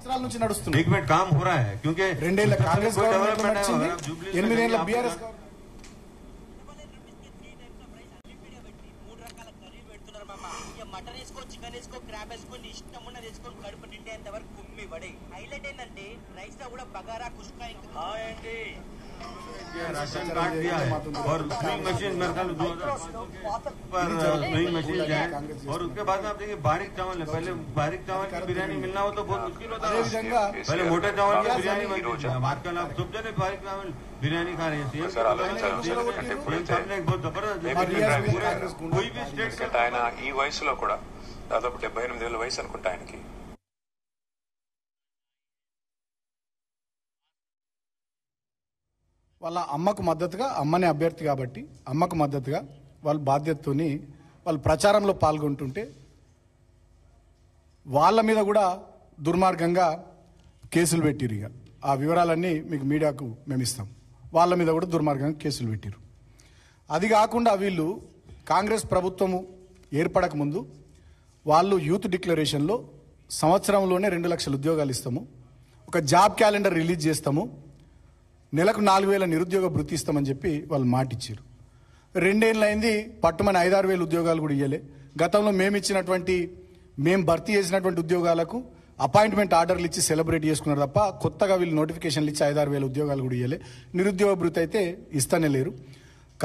సంవత్సరాల నుంచి నడుస్తుంది. एक मिनट काम हो रहा है क्योंकि 2 ఏళ్ల కాంగ్రెస్ గవర్నమెంట్ నడిచింది, 8 ఏళ్ల బీఆర్ఎస్ మటన్ వేసుకో, చికెన్ వేసుకో, క్రాబ్ వేసుకొని ఇష్టం ఉన్న వేసుకొని కడుపు నిండేంత వరకు కుమ్మి పడే. హైలైట్ ఏంటంటే రైస్ లో కూడా బగారా కుష్కా ఇంకా राशन कार्ड दिया है और स्विंग मशीन मेरे ख्याल 2000 पर स्विंग मशीन है और उसके बाद में आप देखिए बारीक चावल है। पहले बारीक चावल की बिरयानी मिलना हो तो बहुत मुश्किल होता है। पहले मोटे चावल की बिरयानी बनती है, आजकल आप सब जने बारीक चावल बिरयानी खा रहे हैं। बहुत जबरदस्त कोई भी स्टेट ఆయన ఈ వయసులో కూడా దాదాపు 78 ఏళ్ల వయసు అనుకుంటా ఆయనకి. వాళ్ళ అమ్మకు మద్దతుగా, అమ్మని అభ్యర్థి కాబట్టి అమ్మకు మద్దతుగా వాళ్ళ బాధ్యతతోని వాళ్ళు ప్రచారంలో పాల్గొంటుంటే వాళ్ళ మీద కూడా దుర్మార్గంగా కేసులు పెట్టిరు. ఇక ఆ వివరాలన్నీ మీకు మీడియాకు మేము ఇస్తాం. వాళ్ళ మీద కూడా దుర్మార్గంగా కేసులు పెట్టిరు. అది కాకుండా వీళ్ళు కాంగ్రెస్ ప్రభుత్వము ఏర్పడక ముందు వాళ్ళు యూత్ డిక్లరేషన్లో సంవత్సరంలోనే 2 లక్షల ఉద్యోగాలు ఇస్తాము, ఒక జాబ్ క్యాలెండర్ రిలీజ్ చేస్తాము, నెలకు 4,000 నిరుద్యోగ భృతి ఇస్తామని చెప్పి వాళ్ళు మాట ఇచ్చారు. 2 ఏళ్ళు అయింది, పట్టుమని 5-6 వేల ఉద్యోగాలు కూడా ఇవ్వలే. గతంలో మేము భర్తీ చేసినటువంటి ఉద్యోగాలకు అపాయింట్మెంట్ ఆర్డర్లు ఇచ్చి సెలబ్రేట్ చేసుకున్నారు తప్ప కొత్తగా వీళ్ళు నోటిఫికేషన్లు ఇచ్చి 5-6 వేల ఉద్యోగాలు కూడా ఇవ్వలే. నిరుద్యోగ భృతి అయితే ఇస్తానే లేరు.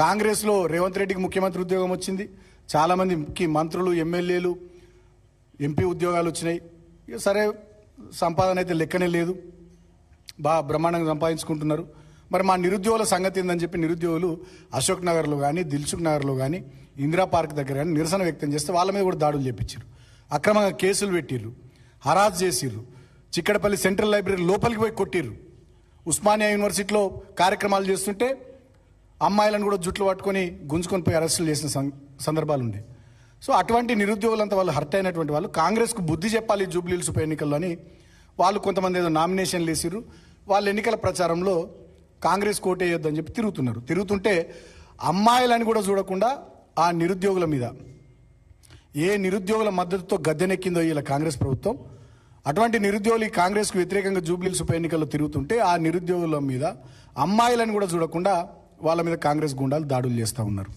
కాంగ్రెస్లో రేవంత్ రెడ్డికి ముఖ్యమంత్రి ఉద్యోగం వచ్చింది, చాలామందికి మంత్రులు, ఎమ్మెల్యేలు, ఎంపీ ఉద్యోగాలు వచ్చినాయి. సరే, సంపాదన అయితే లెక్కనే లేదు, బాగా బ్రహ్మాండంగా సంపాదించుకుంటున్నారు. మరి మా నిరుద్యోగుల సంగతి ఏందని చెప్పి నిరుద్యోగులు అశోక్ నగర్లో కానీ, దిల్సుఖ్ నగర్లో కానీ, ఇందిరా పార్క్ దగ్గర కానీ నిరసన వ్యక్తం చేస్తే వాళ్ళ మీద కూడా దాడులు చేపించారు, అక్రమంగా కేసులు పెట్టిర్రు, హరాజ్ చేసిర్రు, చిక్కడపల్లి సెంట్రల్ లైబ్రరీ లోపలికి పోయి కొట్టిర్రు. ఉస్మానియా యూనివర్సిటీలో కార్యక్రమాలు చేస్తుంటే అమ్మాయిలను కూడా జుట్లు పట్టుకొని గుంజుకొని పోయి అరెస్టులు చేసిన సందర్భాలు ఉండే. సో అటువంటి నిరుద్యోగులంతా వాళ్ళు హర్ట్ అయినటువంటి వాళ్ళు కాంగ్రెస్కు బుద్ధి చెప్పాలి జూబ్లీహిల్స్ ఉప ఎన్నికల్లో అని వాళ్ళు కొంతమంది ఏదో నామినేషన్లు వేసిర్రు. వాళ్ళ ఎన్నికల ప్రచారంలో కాంగ్రెస్ కోటేయొద్దని చెప్పి తిరుగుతుంటే అమ్మాయిలని కూడా చూడకుండా ఆ నిరుద్యోగుల మీద ఏ నిరుద్యోగుల మద్దతుతో గద్దెనెక్కిందో ఇలా కాంగ్రెస్ ప్రభుత్వం, అటువంటి నిరుద్యోగులు ఈ కాంగ్రెస్కు వ్యతిరేకంగా జూబ్లీహిల్స్ ఉప ఎన్నికల్లో తిరుగుతుంటే ఆ నిరుద్యోగుల మీద అమ్మాయిలని కూడా చూడకుండా వాళ్ళ మీద కాంగ్రెస్ గుండాలు దాడులు చేస్తూ ఉన్నారు.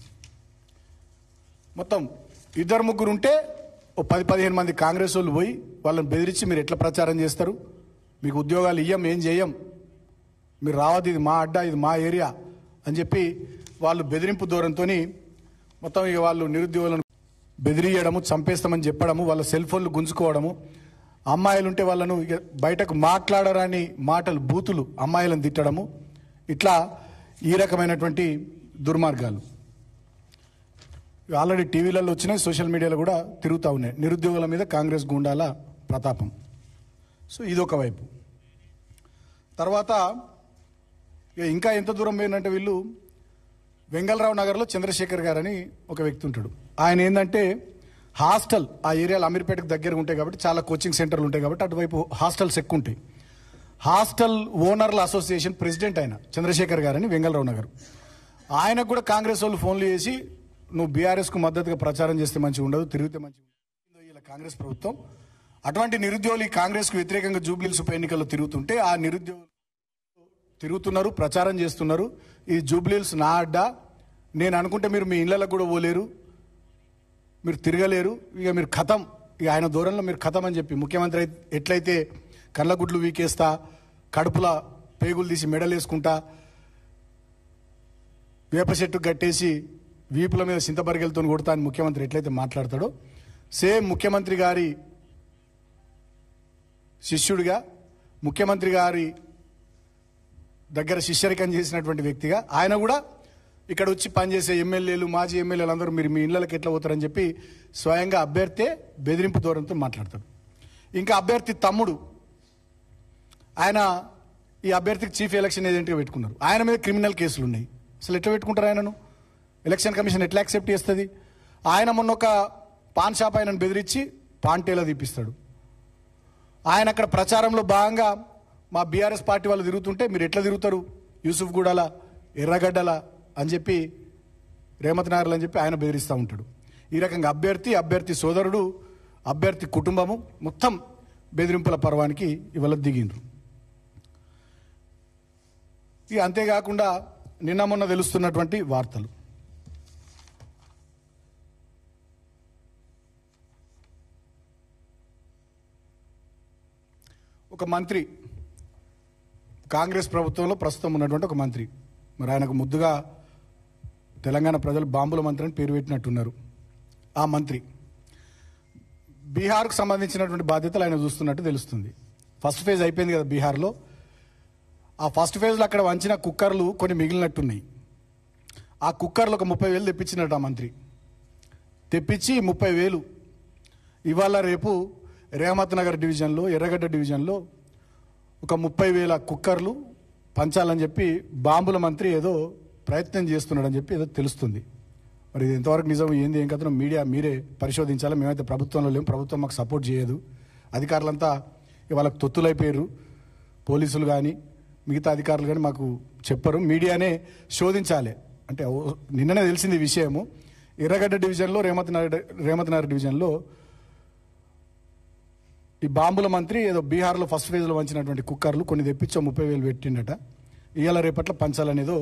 మొత్తం 2-3 ఉంటే ఓ 10-15 మంది కాంగ్రెస్ వాళ్ళు పోయి వాళ్ళని బెదిరించి మీరు ఎట్లా ప్రచారం చేస్తారు, మీకు ఉద్యోగాలు ఇయ్యం, ఏం చేయం, మీరు రావద్దు, ఇది మా అడ్డా, ఇది మా ఏరియా అని చెప్పి వాళ్ళు బెదిరింపు ధోరణితో మొత్తం ఇక వాళ్ళు నిరుద్యోగులను బెదిరియడము, చంపేస్తామని చెప్పడము, వాళ్ళ సెల్ ఫోన్లు గుంజుకోవడము, అమ్మాయిలు ఉంటే వాళ్ళను ఇక బయటకు మాట్లాడరాని మాటలు, బూతులు, అమ్మాయిలను తిట్టడము, ఇట్లా ఈ రకమైనటువంటి దుర్మార్గాలు ఆల్రెడీ టీవీలలో వచ్చినాయి, సోషల్ మీడియాలో కూడా తిరుగుతూ ఉన్నాయి. నిరుద్యోగుల మీద కాంగ్రెస్ గుండాల ప్రతాపం. సో ఇదొక వైపు. తర్వాత ఇంకా ఎంత దూరం పోయిందంటే వీళ్ళు వెంగళరావు నగర్లో చంద్రశేఖర్ గారు అని ఒక వ్యక్తి ఉంటాడు. ఆయన ఏంటంటే హాస్టల్, ఆ ఏరియాలో అమీర్పేటకు దగ్గరగా ఉంటాయి కాబట్టి చాలా కోచింగ్ సెంటర్లు ఉంటాయి కాబట్టి అటువైపు హాస్టల్స్ ఎక్కువ ఉంటాయి. హాస్టల్ ఓనర్ల అసోసియేషన్ ప్రెసిడెంట్ ఆయన చంద్రశేఖర్ గారు అని వెంగళరావు నగర్. ఆయనకు కూడా కాంగ్రెస్ వాళ్ళు ఫోన్లు చేసి నువ్వు బీఆర్ఎస్కు మద్దతుగా ప్రచారం చేస్తే మంచిగా ఉండదు, తిరిగితే మంచిగా ఉండదు ఇలా కాంగ్రెస్ ప్రభుత్వం. అటువంటి నిరుద్యోగులు ఈ కాంగ్రెస్కు వ్యతిరేకంగా జూబ్లీహిల్స్ ఉప ఎన్నికల్లో తిరుగుతుంటే ఆ నిరుద్యోగులు తిరుగుతున్నారు, ప్రచారం చేస్తున్నారు. ఈ జూబ్లీహిల్స్ నా అడ్డా, నేను అనుకుంటే మీరు మీ ఇళ్లకు కూడా పోలేరు, మీరు తిరగలేరు, ఇక మీరు ఖతం, ఇక ఆయన దూరంలో మీరు ఖతం అని చెప్పి ముఖ్యమంత్రి ఎట్లయితే కళ్ళగుడ్లు వీకేస్తా, కడుపుల పేగులు తీసి మెడలేసుకుంటా, వేప చెట్టు కట్టేసి వీపుల మీద చింతబరిగెలతో కొడతా అని ముఖ్యమంత్రి ఎట్లయితే మాట్లాడతాడో సేమ్ ముఖ్యమంత్రి గారి శిష్యుడిగా, ముఖ్యమంత్రి గారి దగ్గర శిష్యరికం చేసినటువంటి వ్యక్తిగా ఆయన కూడా ఇక్కడ వచ్చి పనిచేసే ఎమ్మెల్యేలు, మాజీ ఎమ్మెల్యేలు అందరూ మీరు మీ ఇళ్లకి ఎట్లా పోతారని చెప్పి స్వయంగా అభ్యర్థే బెదిరింపు ధోరణితో మాట్లాడతాడు. ఇంకా అభ్యర్థి తమ్ముడు, ఆయన ఈ అభ్యర్థికి చీఫ్ ఎలక్షన్ ఏజెంట్గా పెట్టుకున్నారు. ఆయన మీద క్రిమినల్ కేసులు ఉన్నాయి. అసలు ఎట్లా పెట్టుకుంటారు ఆయనను? ఎలక్షన్ కమిషన్ ఎట్లా యాక్సెప్ట్ చేస్తుంది? ఆయన మొన్న ఒక పాన్ షాప్ ఆయనను బెదిరించి పాన్ టేలా తీపిస్తాడు. ఆయన అక్కడ ప్రచారంలో భాగంగా మా బీఆర్ఎస్ పార్టీ వాళ్ళు తిరుగుతుంటే మీరు ఎట్లా తిరుగుతారు యూసుఫ్ గూడాల, ఎర్రగడ్డల అని చెప్పి, రేమత్ నగర్లు అని చెప్పి ఆయన బెదిరిస్తూ ఉంటాడు. ఈ రకంగా అభ్యర్థి సోదరుడు, అభ్యర్థి కుటుంబము మొత్తం బెదిరింపుల పర్వానికి ఇవాళ దిగిండ్రు. ఇక అంతేకాకుండా నిన్న మొన్న తెలుస్తున్నటువంటి వార్తలు, ఒక మంత్రి కాంగ్రెస్ ప్రభుత్వంలో ప్రస్తుతం ఉన్నటువంటి ఒక మంత్రి, మరి ఆయనకు ముద్దుగా తెలంగాణ ప్రజలు బాంబుల మంత్రి అని పేరు పెట్టినట్టున్నారు. ఆ మంత్రి బీహార్కు సంబంధించినటువంటి బాధ్యతలు ఆయన చూస్తున్నట్టు తెలుస్తుంది. ఫస్ట్ ఫేజ్ అయిపోయింది కదా బీహార్లో. ఆ ఫస్ట్ ఫేజ్లో అక్కడ వంచిన కుక్కర్లు కొన్ని మిగిలినట్టున్నాయి. ఆ కుక్కర్లు ఒక 30,000 తెప్పించినట్టు ఆ మంత్రి. తెప్పించి 30,000 ఇవాళ రేపు రేమత్ నగర్ డివిజన్లో, ఎర్రగడ్డ డివిజన్లో ఒక 30,000 కుక్కర్లు పంచాలని చెప్పి బాంబుల మంత్రి ఏదో ప్రయత్నం చేస్తున్నాడని చెప్పి ఏదో తెలుస్తుంది. మరి ఇది ఎంతవరకు నిజం, ఏంది ఏం కథనో మీడియా మీరే పరిశోధించాలి. మేమైతే ప్రభుత్వంలో లేము, ప్రభుత్వం మాకు సపోర్ట్ చేయదు. అధికారులంతా వాళ్ళకు తొత్తులైపోయారు. పోలీసులు కానీ మిగతా అధికారులు కానీ మాకు చెప్పరు. మీడియానే శోధించాలి. అంటే నిన్ననే తెలిసింది ఈ విషయము. ఎర్రగడ్డ డివిజన్లో, రేమత్ నగర్ డివిజన్లో ఈ బాంబుల మంత్రి ఏదో బీహార్లో ఫస్ట్ ఫేజ్లో వంచినటువంటి కుక్కర్లు కొన్ని తెప్పించో 30,000 పెట్టిండట. ఇవాళ రేపట్ల పంచాలనేదో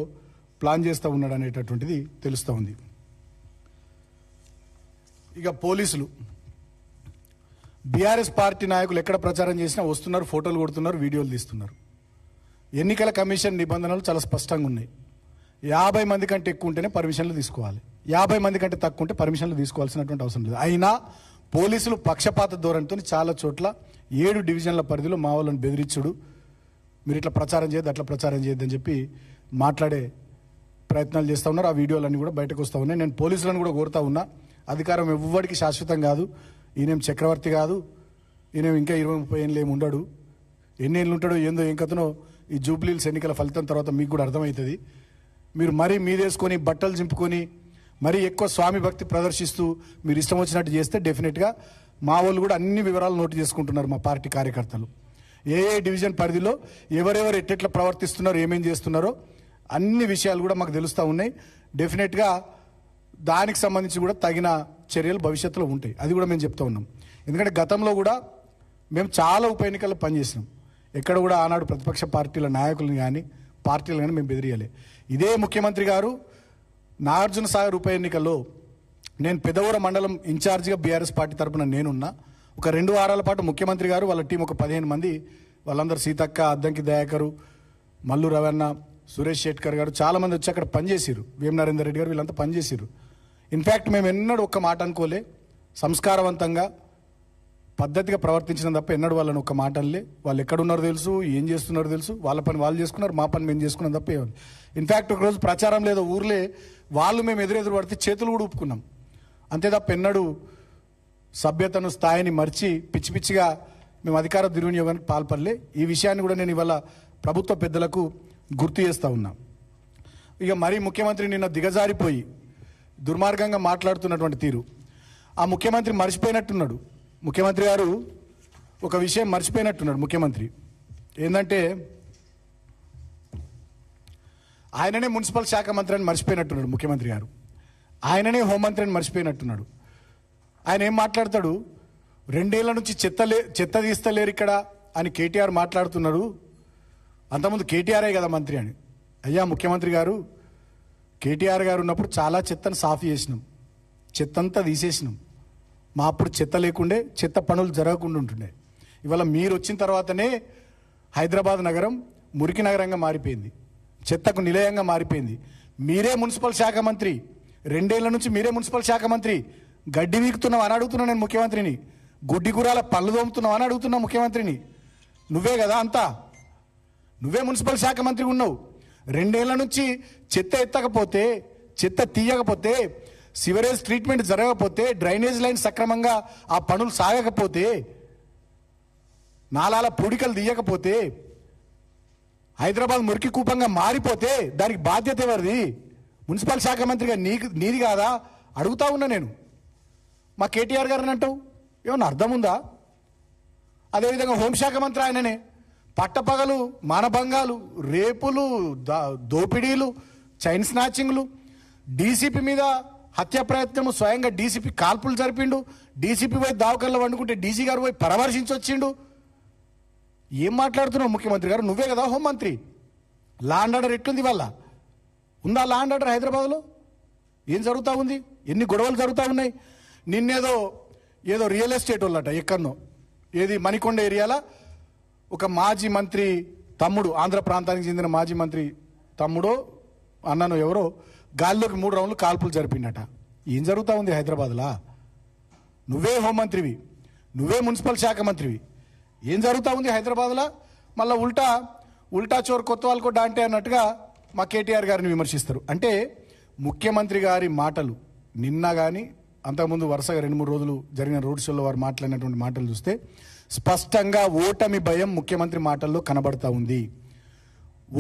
ప్లాన్ చేస్తూ ఉన్నాడు అనేటటువంటిది తెలుస్తూ ఉంది. ఇక పోలీసులు, బీఆర్ఎస్ పార్టీ నాయకులు ఎక్కడ ప్రచారం చేసినా వస్తున్నారు, ఫోటోలు కొడుతున్నారు, వీడియోలు తీస్తున్నారు. ఎన్నికల కమిషన్ నిబంధనలు చాలా స్పష్టంగా ఉన్నాయి. 50 మంది కంటే ఎక్కువ ఉంటేనే పర్మిషన్లు తీసుకోవాలి, 50 మంది కంటే తక్కువ ఉంటే పర్మిషన్లు తీసుకోవాల్సినటువంటి అవసరం లేదు. అయినా పోలీసులు పక్షపాత ధోరణితో చాలా చోట్ల 7 డివిజన్ల పరిధిలో మా వాళ్ళని బెదిరించుడు, మీరు ఇట్లా ప్రచారం చేయొద్దు, అట్లా ప్రచారం చేయొద్దని చెప్పి మాట్లాడే ప్రయత్నాలు చేస్తూ ఉన్నారు. ఆ వీడియోలన్నీ కూడా బయటకు వస్తూ ఉన్నాయి. నేను పోలీసులను కూడా కోరుతా ఉన్నా, అధికారం ఎవ్వడికి శాశ్వతం కాదు. ఈయనేం చక్రవర్తి కాదు, ఈయనేం ఇంకా 20-30 ఏళ్ళు ఏమి ఉండడు. ఎన్ని ఏళ్ళు ఉంటాడో ఏందో ఏం కథనో ఈ జూబ్లీహిల్స్ ఎన్నికల ఫలితం తర్వాత మీకు కూడా అర్థమవుతుంది. మీరు మరీ మీదేసుకొని బట్టలు చింపుకొని మరీ ఎక్కువ స్వామి భక్తి ప్రదర్శిస్తూ మీరు ఇష్టం వచ్చినట్టు చేస్తే డెఫినెట్గా మా వాళ్ళు కూడా అన్ని వివరాలు నోటు చేసుకుంటున్నారు. మా పార్టీ కార్యకర్తలు ఏ డివిజన్ పరిధిలో ఎవరెవరు ఎట్టెట్లా ప్రవర్తిస్తున్నారో, ఏమేం చేస్తున్నారో అన్ని విషయాలు కూడా మాకు తెలుస్తూ ఉన్నాయి. డెఫినెట్గా దానికి సంబంధించి కూడా తగిన చర్యలు భవిష్యత్తులో ఉంటాయి. అది కూడా మేము చెప్తూ ఉన్నాం. ఎందుకంటే గతంలో కూడా మేము చాలా ఉప ఎన్నికల్లో పనిచేసినాం. ఎక్కడ కూడా ఆనాడు ప్రతిపక్ష పార్టీల నాయకులను కానీ పార్టీలు కానీ మేము బెదిరియాలి. ఇదే ముఖ్యమంత్రి గారు నాగార్జున సాగర్ ఉప ఎన్నికల్లో నేను పెదవూర మండలం ఇన్ఛార్జిగా బీఆర్ఎస్ పార్టీ తరఫున నేనున్నా. ఒక 2 వారాల పాటు ముఖ్యమంత్రి గారు వాళ్ళ టీం ఒక 15 మంది, వాళ్ళందరూ సీతక్క, అద్దంకి దయాకరు, మల్లు రవణ, సురేష్ షెట్కర్ గారు చాలామంది వచ్చి అక్కడ పనిచేసారు. వేం నరేందర్ రెడ్డి గారు వీళ్ళంతా పనిచేసారు. ఇన్ఫ్యాక్ట్ మేము ఎన్నడూ ఒక్క మాట అనుకోలే, సంస్కారవంతంగా పద్ధతిగా ప్రవర్తించడం తప్ప ఎన్నడూ వాళ్ళని ఒక్క మాట అనలే. వాళ్ళు ఎక్కడున్నారో తెలుసు, ఏం చేస్తున్నారో తెలుసు, వాళ్ళ పని వాళ్ళు చేసుకున్నారు, మా పని మేము చేసుకున్నాం తప్ప ఏమని. ఇన్ఫ్యాక్ట్ ఒకరోజు ప్రచారం లేదో ఊర్లే వాళ్ళు మేము ఎదురెదురు పడితే చేతులు కూడా ఊపుకున్నాం. అంతే తప్ప ఎన్నడూ సభ్యతను స్థాయిని మర్చి పిచ్చి పిచ్చిగా మేము అధికార దుర్వినియోగానికి పాల్పడలే. ఈ విషయాన్ని కూడా నేను ఇవాళ ప్రభుత్వ పెద్దలకు గుర్తు చేస్తూ ఉన్నా. ఇక మరీ ముఖ్యమంత్రి నిన్న దిగజారిపోయి దుర్మార్గంగా మాట్లాడుతున్నటువంటి తీరు, ఆ ముఖ్యమంత్రి మర్చిపోయినట్టున్నాడు. ముఖ్యమంత్రి గారు ఒక విషయం మర్చిపోయినట్టున్నాడు. ముఖ్యమంత్రి ఏంటంటే ఆయననే మున్సిపల్ శాఖ మంత్రి అని మర్చిపోయినట్టున్నాడు. ముఖ్యమంత్రి గారు ఆయననే హోంమంత్రి అని మర్చిపోయినట్టున్నాడు. ఆయన ఏం మాట్లాడతాడు, 2 ఏళ్ల నుంచి చెత్త తీస్తలేరు ఇక్కడ అని కేటీఆర్ మాట్లాడుతున్నాడు. అంతకుముందు కేటీఆరే కదా మంత్రి అని. అయ్యా ముఖ్యమంత్రి గారు, కేటీఆర్ గారు ఉన్నప్పుడు చాలా చెత్తను సాఫ్ చేసినాం, చెత్తంతా తీసేసినాం. మా అప్పుడు చెత్త లేకుండే, చెత్త పనులు జరగకుండా ఉంటుండే. ఇవాళ మీరు వచ్చిన తర్వాతనే హైదరాబాద్ నగరం మురికి నగరంగా మారిపోయింది, చెత్తకు నిలయంగా మారిపోయింది. మీరే మున్సిపల్ శాఖ మంత్రి, 2 ఏళ్ల నుంచి మీరే మున్సిపల్ శాఖ మంత్రి. గడ్డి వీకుతున్నావు అని అడుగుతున్నా నేను ముఖ్యమంత్రిని, గుడ్డి గురాల పళ్ళు తోముతున్నావు అని అడుగుతున్నా ముఖ్యమంత్రిని. నువ్వే కదా అంతా, నువ్వే మున్సిపల్ శాఖ మంత్రి ఉన్నావు. 2 ఏళ్ల నుంచి చెత్త ఎత్తకపోతే, చెత్త తీయకపోతే, సివరేజ్ ట్రీట్మెంట్ జరగకపోతే, డ్రైనేజ్ లైన్ సక్రమంగా ఆ పనులు సాగకపోతే, నాలాల పూడికలు తీయకపోతే, హైదరాబాద్ మురికి కూపంగా మారిపోతే దానికి బాధ్యత ఎవరిది? మున్సిపల్ శాఖ మంత్రిగా నీది కాదా? అడుగుతా ఉన్నా నేను. మా కేటీఆర్ గారిని అంటావు, ఏమన్నా అర్థం ఉందా? అదేవిధంగా హోంశాఖ మంత్రి ఆయననే. పట్టపగలు మానభంగాలు, రేపులు, దోపిడీలు, చైన్ స్నాచింగ్లు, డీసీపీ మీద హత్య ప్రయత్నము, స్వయంగా డీసీపీ కాల్పులు జరిపిండు. డీసీపీ పోయి దావకల్లో వండుకుంటే డీసీ గారు పోయి పరామర్శించి వచ్చిండు. ఏం మాట్లాడుతున్నావు ముఖ్యమంత్రి గారు? నువ్వే కదా హోంమంత్రి. లా అండ్ ఆర్డర్ ఎట్లుంది వాళ్ళ? ఉందా లా అండ్ ఆర్డర్ హైదరాబాద్లో? ఏం జరుగుతూ ఉంది? ఎన్ని గొడవలు జరుగుతూ ఉన్నాయి? ఏదో రియల్ ఎస్టేట్ వాళ్ళట ఎక్కడనో, ఏది మణికొండ ఏరియాలో ఒక మాజీ మంత్రి తమ్ముడు, ఆంధ్ర ప్రాంతానికి చెందిన మాజీ మంత్రి తమ్ముడో అన్నను ఎవరో గాల్లోకి 3 రౌండ్లు కాల్పులు జరిపిండట. ఏం జరుగుతూ ఉంది హైదరాబాద్లా? నువ్వే హోంమంత్రివి, నువ్వే మున్సిపల్ శాఖ మంత్రివి. ఏం జరుగుతూ ఉంది హైదరాబాద్లో? మళ్ళీ ఉల్టా చోర్ కొత్త వాళ్ళకు డాంటే అన్నట్టుగా మా కేటీఆర్ గారిని విమర్శిస్తారు. అంటే ముఖ్యమంత్రి గారి మాటలు నిన్న కానీ అంతకుముందు వరుసగా 2-3 రోజులు జరిగిన రోడ్ షోలో వారు మాట్లాడినటువంటి మాటలు చూస్తే స్పష్టంగా ఓటమి భయం ముఖ్యమంత్రి మాటల్లో కనబడతా ఉంది.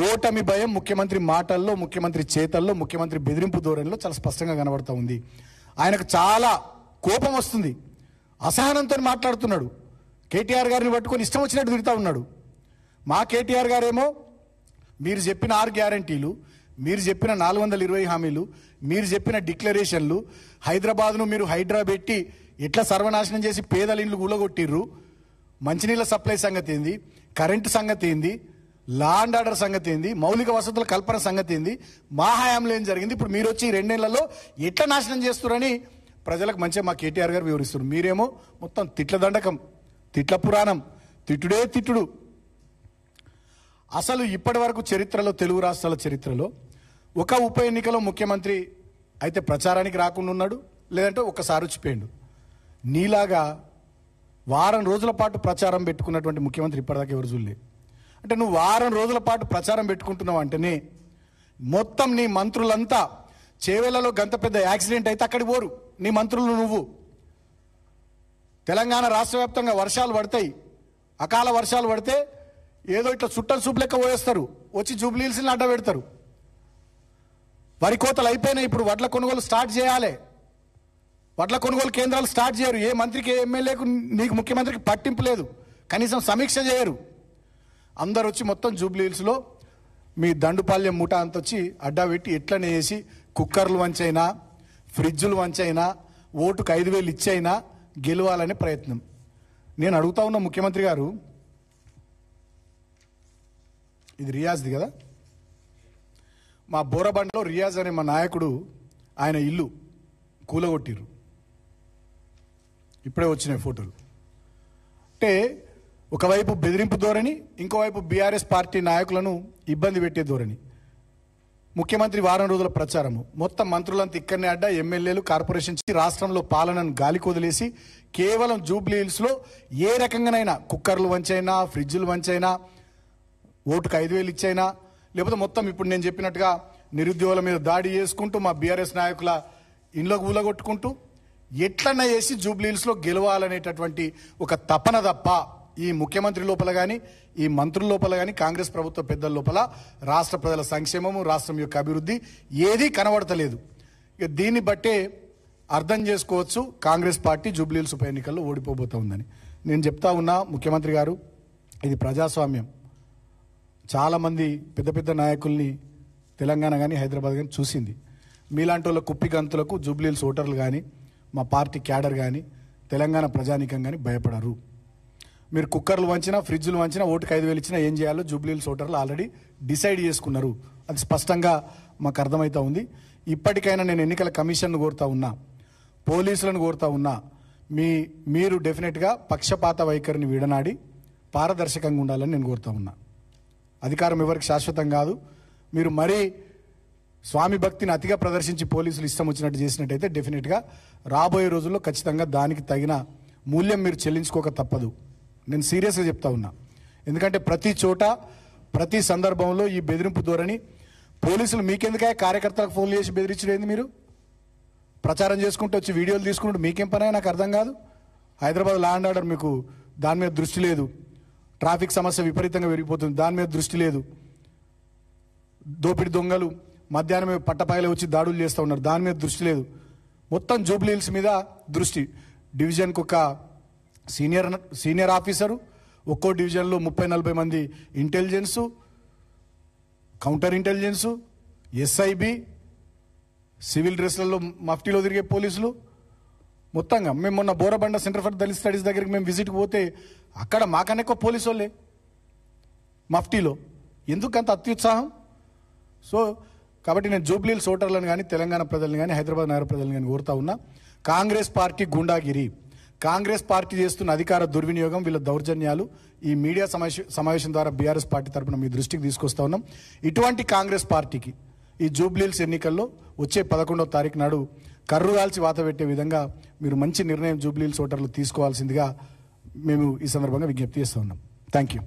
ఓటమి భయం ముఖ్యమంత్రి మాటల్లో, ముఖ్యమంత్రి చేతల్లో, ముఖ్యమంత్రి బెదిరింపు ధోరణిలో చాలా స్పష్టంగా కనబడతా ఉంది. ఆయనకు చాలా కోపం వస్తుంది, అసహనంతో మాట్లాడుతున్నాడు. కేటీఆర్ గారిని పట్టుకొని ఇష్టం వచ్చినట్టు తిరుగుతూ ఉన్నాడు. మా కేటీఆర్ గారేమో మీరు చెప్పిన 6 గ్యారంటీలు, మీరు చెప్పిన 420 హామీలు, మీరు చెప్పిన డిక్లరేషన్లు, హైదరాబాద్ను మీరు హైడ్రా పెట్టి ఎట్లా సర్వనాశనం చేసి పేదల ఇండ్లు కూలగొట్టిర్రు, మంచినీళ్ళ సప్లై సంగతి ఏంది, కరెంటు సంగతి ఏంది, లా అండ్ ఆర్డర్ సంగతి ఏంది, మౌలిక వసతుల కల్పన సంగతి ఏంది, మా హయాంలో ఏం జరిగింది, ఇప్పుడు మీరు వచ్చి 2 నెలల్లో ఎట్లా నాశనం చేస్తున్నారని ప్రజలకు మంచిగా మా కేటీఆర్ గారు వివరిస్తారు. మీరేమో మొత్తం తిట్ల దండకం, తిట్ల పురాణం, తిట్టుడే తిట్టుడు. అసలు ఇప్పటి వరకు చరిత్రలో, తెలుగు రాష్ట్రాల చరిత్రలో ఒక ఉప ఎన్నికలో ముఖ్యమంత్రి అయితే ప్రచారానికి రాకుండా ఉన్నాడు, లేదంటే ఒక్కసారి వచ్చిపోయాడు. నీలాగా వారం రోజుల పాటు ప్రచారం పెట్టుకున్నటువంటి ముఖ్యమంత్రి ఇప్పటిదాకా ఎవరు చూడలే. అంటే నువ్వు వారం రోజుల పాటు ప్రచారం పెట్టుకుంటున్నావు అంటేనే మొత్తం నీ మంత్రులంతా చేవేళ్లలో గంత పెద్ద యాక్సిడెంట్ అయితే అక్కడికి పోరు నీ మంత్రులు. నువ్వు తెలంగాణ రాష్ట్ర వ్యాప్తంగా వర్షాలు పడతాయి, అకాల వర్షాలు పడితే ఏదో ఇట్లా చుట్టం సూపు లెక్క పోయేస్తారు, వచ్చి జూబ్లీ హిల్స్ని అడ్డ పెడతారు. వరి కోతలు అయిపోయినాయి, ఇప్పుడు వడ్ల కొనుగోలు స్టార్ట్ చేయాలి. వడ్ల కొనుగోలు కేంద్రాలు స్టార్ట్ చేయరు. ఏ మంత్రికి, ఏ ఎమ్మెల్యేకు, నీకు ముఖ్యమంత్రికి పట్టింపు లేదు, కనీసం సమీక్ష చేయరు. అందరు వచ్చి మొత్తం జూబ్లీ హిల్స్లో మీ దండుపాల్యం మూట అంత వచ్చి అడ్డా పెట్టి ఎట్లనే వేసి కుక్కర్లు వంచైనా, ఫ్రిడ్జులు వంచైనా, ఓటుకు 5,000 ఇచ్చైనా గెలవాలనే ప్రయత్నం. నేను అడుగుతా ఉన్న ముఖ్యమంత్రి గారు, ఇది రియాజ్ది కదా, మా బోరబండలో రియాజ్ అనే మా నాయకుడు ఆయన ఇల్లు కూలగొట్టిర్రు. ఇప్పుడే వచ్చినాయి ఫోటోలు. అంటే ఒకవైపు బెదిరింపు ధోరణి, ఇంకోవైపు బీఆర్ఎస్ పార్టీ నాయకులను ఇబ్బంది పెట్టే ధోరణి. ముఖ్యమంత్రి వారం రోజుల ప్రచారము, మొత్తం మంత్రులంతా ఇక్కడనే అడ్డా, ఎమ్మెల్యేలు, కార్పొరేషన్ రాష్ట్రంలో పాలనను గాలికి వదిలేసి కేవలం జూబ్లీ హిల్స్లో ఏ రకంగానైనా కుక్కర్లు వంచైనా, ఫ్రిడ్జులు వంచైనా, ఓటుకు 5,000 ఇచ్చైనా, లేకపోతే మొత్తం ఇప్పుడు నేను చెప్పినట్టుగా నిరుద్యోగుల మీద దాడి చేసుకుంటూ, మా బీఆర్ఎస్ నాయకుల ఇండ్లకు ఊలగొట్టుకుంటూ ఎట్లన్నా చేసి జూబ్లీ హిల్స్లో గెలవాలనేటటువంటి ఒక తపన తప్ప ఈ ముఖ్యమంత్రి లోపల కానీ, ఈ మంత్రుల లోపల కానీ, కాంగ్రెస్ ప్రభుత్వ పెద్దల లోపల రాష్ట్ర ప్రజల సంక్షేమము, రాష్ట్రం యొక్క అభివృద్ధి ఏదీ కనబడతలేదు. ఇక దీన్ని బట్టే అర్థం చేసుకోవచ్చు కాంగ్రెస్ పార్టీ జూబ్లీ హిల్స్ ఉప ఎన్నికల్లో ఓడిపోబోతా ఉందని. నేను చెప్తా ఉన్నా ముఖ్యమంత్రి గారు, ఇది ప్రజాస్వామ్యం. చాలామంది పెద్ద పెద్ద నాయకుల్ని తెలంగాణ కానీ, హైదరాబాద్ కానీ చూసింది. మీలాంటి వాళ్ళ కుప్పి గంతులకు జూబ్లీ హిల్స్ ఓటర్లు కానీ, మా పార్టీ క్యాడర్ కానీ, తెలంగాణ ప్రజానీకం కానీ భయపడరు. మీరు కుక్కర్లు వంచినా, ఫ్రిడ్జ్లు వంచినా, ఓటుకు 5,000 ఇచ్చినా ఏం చేయాలో జూబ్లీ హిల్స్ ఓటర్లు ఆల్రెడీ డిసైడ్ చేసుకున్నారు. అది స్పష్టంగా మాకు అర్థమవుతా ఉంది. ఇప్పటికైనా నేను ఎన్నికల కమిషన్ను కోరుతా ఉన్నా, పోలీసులను కోరుతా ఉన్నా, మీరు డెఫినెట్గా పక్షపాత వైఖరిని విడనాడి పారదర్శకంగా ఉండాలని నేను కోరుతా ఉన్నా. అధికారం ఎవరికి శాశ్వతం కాదు. మీరు మరీ స్వామి భక్తిని అతిగా ప్రదర్శించి పోలీసులు ఇష్టం వచ్చినట్టు చేసినట్టయితే డెఫినెట్గా రాబోయే రోజుల్లో ఖచ్చితంగా దానికి తగిన మూల్యం మీరు చెల్లించుకోక తప్పదు. నేను సీరియస్గా చెప్తా ఉన్నా. ఎందుకంటే ప్రతి చోట, ప్రతి సందర్భంలో ఈ బెదిరింపు ధోరణి. పోలీసులు మీకెందుకే కార్యకర్తలకు ఫోన్లు చేసి బెదిరించలేదు? మీరు ప్రచారం చేసుకుంటూ వచ్చి వీడియోలు తీసుకుంటూ మీకేం పని? నాకు అర్థం కాదు. హైదరాబాద్ లా అండ్ ఆర్డర్ మీకు దాని మీద దృష్టి లేదు. ట్రాఫిక్ సమస్య విపరీతంగా పెరిగిపోతుంది, దాని మీద దృష్టి లేదు. దోపిడి దొంగలు మధ్యాహ్నమే పట్టపాయలు వచ్చి దాడులు చేస్తూ ఉన్నారు, దాని మీద దృష్టి లేదు. మొత్తం జూబ్లీ హిల్స్ మీద దృష్టి. డివిజన్కి ఒక సీనియర్ ఆఫీసరు, ఒక్కో డివిజన్లో 30-40 మంది intelligence, counter intelligence, SIB, civil డ్రెస్లలో మఫ్టీలో తిరిగే పోలీసులు. మొత్తంగా మేము మొన్న Borabanda centre for Dalit studies దగ్గరికి మేము విజిట్కి పోతే అక్కడ మాకన్నా ఎక్కువ పోలీసు వాళ్ళే. మఫ్టీలో. ఎందుకంత అత్యుత్సాహం? సో కాబట్టి నేను జూబ్లీహిల్స్ ఓటర్లను కానీ తెలంగాణ ప్రజలను కానీ హైదరాబాద్ నగర ప్రజలను కానీ కోరుతా ఉన్నా, కాంగ్రెస్ పార్టీ గూండాగిరి, కాంగ్రెస్ పార్టీ చేస్తున్న అధికార దుర్వినియోగం, వీళ్ళ దౌర్జన్యాలు ఈ మీడియా సమావేశం ద్వారా బీఆర్ఎస్ పార్టీ తరఫున మీ దృష్టికి తీసుకొస్తా ఉన్నాం. ఇటువంటి కాంగ్రెస్ పార్టీకి ఈ జూబ్లీహిల్స్ ఎన్నికల్లో వచ్చే 11వ తారీఖు నాడు కర్రుగాల్చి వాత పెట్టే విధంగా మీరు మంచి నిర్ణయం జూబ్లీహిల్స్ ఓటర్లు తీసుకోవాల్సిందిగా మేము ఈ సందర్భంగా విజ్ఞప్తి చేస్తూ ఉన్నాం. Thank you.